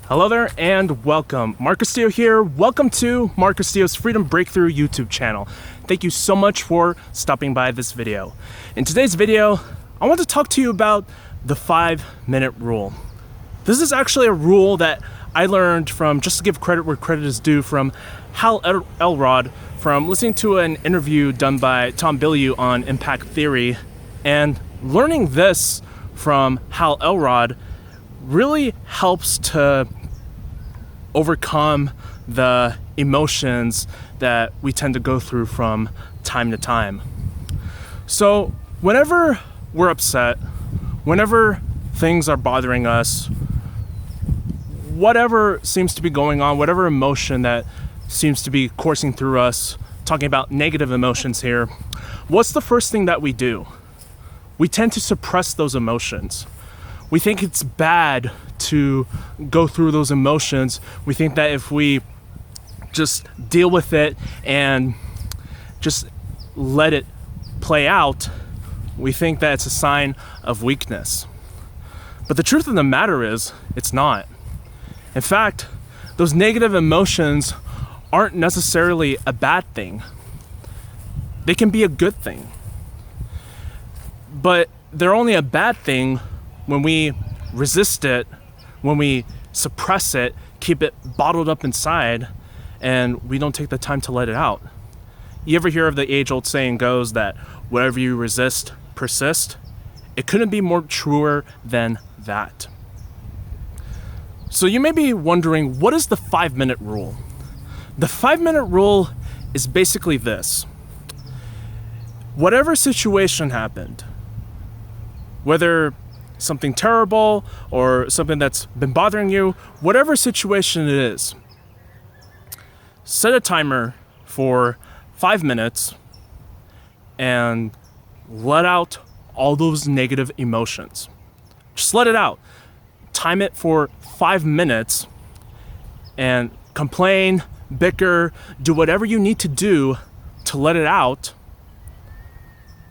Hello there and welcome. Mark Castillo here. Welcome to Mark Castillo's Freedom Breakthrough YouTube channel. Thank you so much for stopping by this video. In today's video, I want to talk to you about the 5-minute rule. This is actually a rule that I learned from, just to give credit where credit is due, from Hal Elrod, from listening to an interview done by Tom Bilyeu on impact theory. And learning this from Hal Elrod really helps to overcome the emotions that we tend to go through from time to time. So whenever we're upset, whenever things are bothering us, whatever seems to be going on, whatever emotion that seems to be coursing through us, talking about negative emotions here, what's the first thing that we do? We tend to suppress those emotions. We think it's bad to go through those emotions. We think that if we just deal with it and just let it play out, we think that it's a sign of weakness. But the truth of the matter is, it's not. In fact, those negative emotions aren't necessarily a bad thing. They can be a good thing. But they're only a bad thing when we resist it, when we suppress it, keep it bottled up inside, and we don't take the time to let it out. You ever hear of the age-old saying goes that whatever you resist, persist? It couldn't be more truer than that. So you may be wondering, what is the 5-minute rule? The 5-minute rule is basically this. Whatever situation happened, whether something terrible or something that's been bothering you, whatever situation it is, set a timer for 5 minutes and let out all those negative emotions. Just let it out. Time it for 5 minutes and complain, bicker, do whatever you need to do to let it out.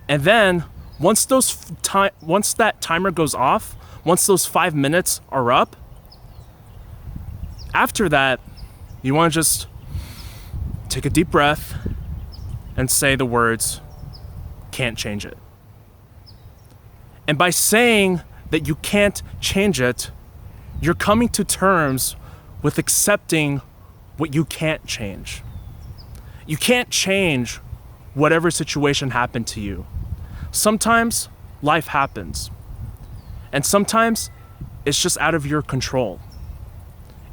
And then once that timer goes off, once those 5 minutes are up, after that, you want to just take a deep breath and say the words, "Can't change it." And by saying that you can't change it, you're coming to terms with accepting what you can't change. You can't change whatever situation happened to you. Sometimes life happens, and sometimes it's just out of your control.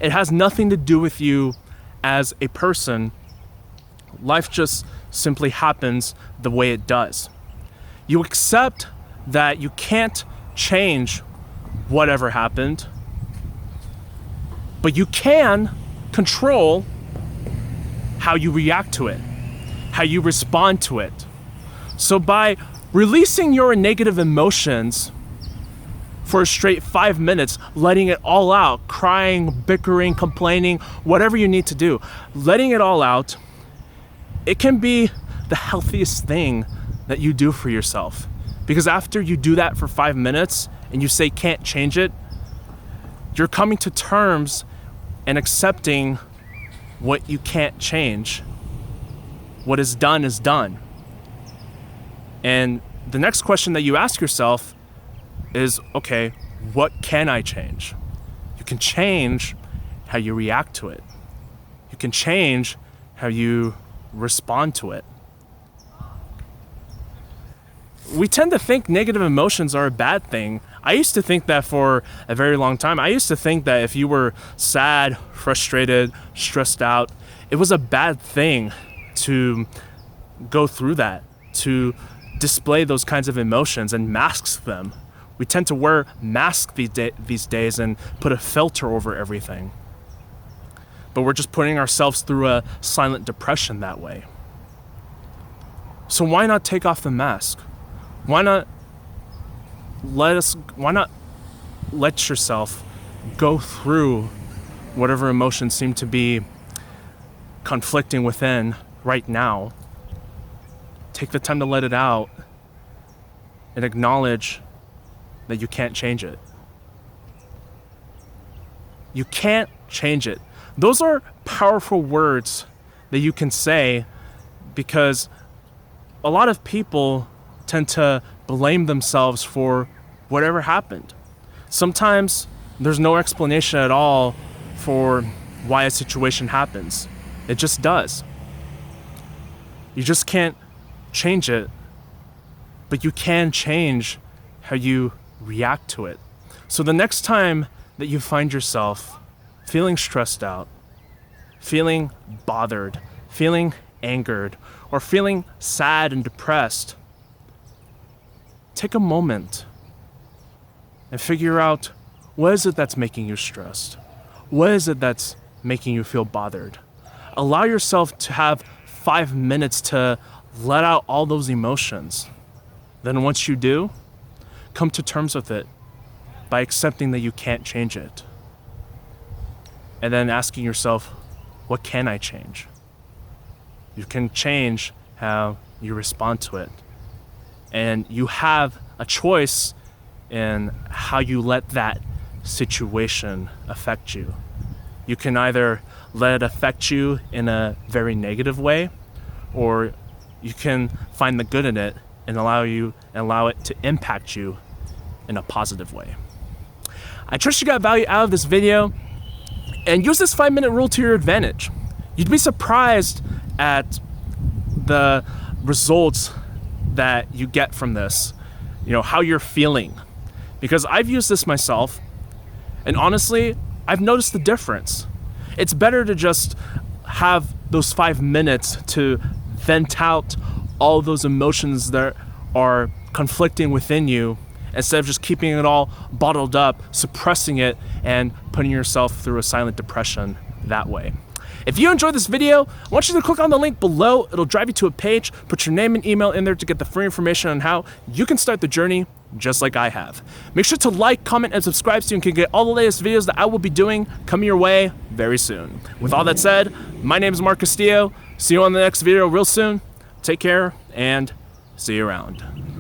It has nothing to do with you as a person. Life just simply happens the way it does. You accept that you can't change whatever happened, but you can control how you react to it, how you respond to it. So by releasing your negative emotions for a straight 5 minutes, letting it all out, crying, bickering, complaining, whatever you need to do, letting it all out, it can be the healthiest thing that you do for yourself. Because after you do that for 5 minutes and you say can't change it, you're coming to terms and accepting what you can't change. What is done is done. And the next question that you ask yourself is, okay, what can I change? You can change how you react to it. You can change how you respond to it. We tend to think negative emotions are a bad thing. I used to think that for a very long time. I used to think that if you were sad, frustrated, stressed out, it was a bad thing to go through that, to display those kinds of emotions and mask them. We tend to wear masks these days and put a filter over everything. But we're just putting ourselves through a silent depression that way. So why not take off the mask? Why not let yourself go through whatever emotions seem to be conflicting within right now? Take the time to let it out and acknowledge that you can't change it. You can't change it. Those are powerful words that you can say, because a lot of people tend to blame themselves for whatever happened. Sometimes there's no explanation at all for why a situation happens. It just does. You just can't change it, but you can change how you react to it. So the next time that you find yourself feeling stressed out, feeling bothered, feeling angered, or feeling sad and depressed, take a moment and figure out, what is it that's making you stressed? What is it that's making you feel bothered? Allow yourself to have 5 minutes to let out all those emotions. Then once you do, come to terms with it by accepting that you can't change it. And then asking yourself, what can I change? You can change how you respond to it. And you have a choice in how you let that situation affect you. You can either let it affect you in a very negative way, or you can find the good in it and allow it to impact you in a positive way. I trust you got value out of this video, and use this 5-minute rule to your advantage. You'd be surprised at the results that you get from this, how you're feeling. Because I've used this myself, and honestly, I've noticed the difference. It's better to just have those 5 minutes to vent out all those emotions that are conflicting within you, instead of just keeping it all bottled up, suppressing it, and putting yourself through a silent depression that way. If you enjoyed this video, I want you to click on the link below. It'll drive you to a page. Put your name and email in there to get the free information on how you can start the journey just like I have. Make sure to like, comment, and subscribe so you can get all the latest videos that I will be doing coming your way very soon. With all that said, my name is Mark Castillo. See you on the next video real soon. Take care, and see you around.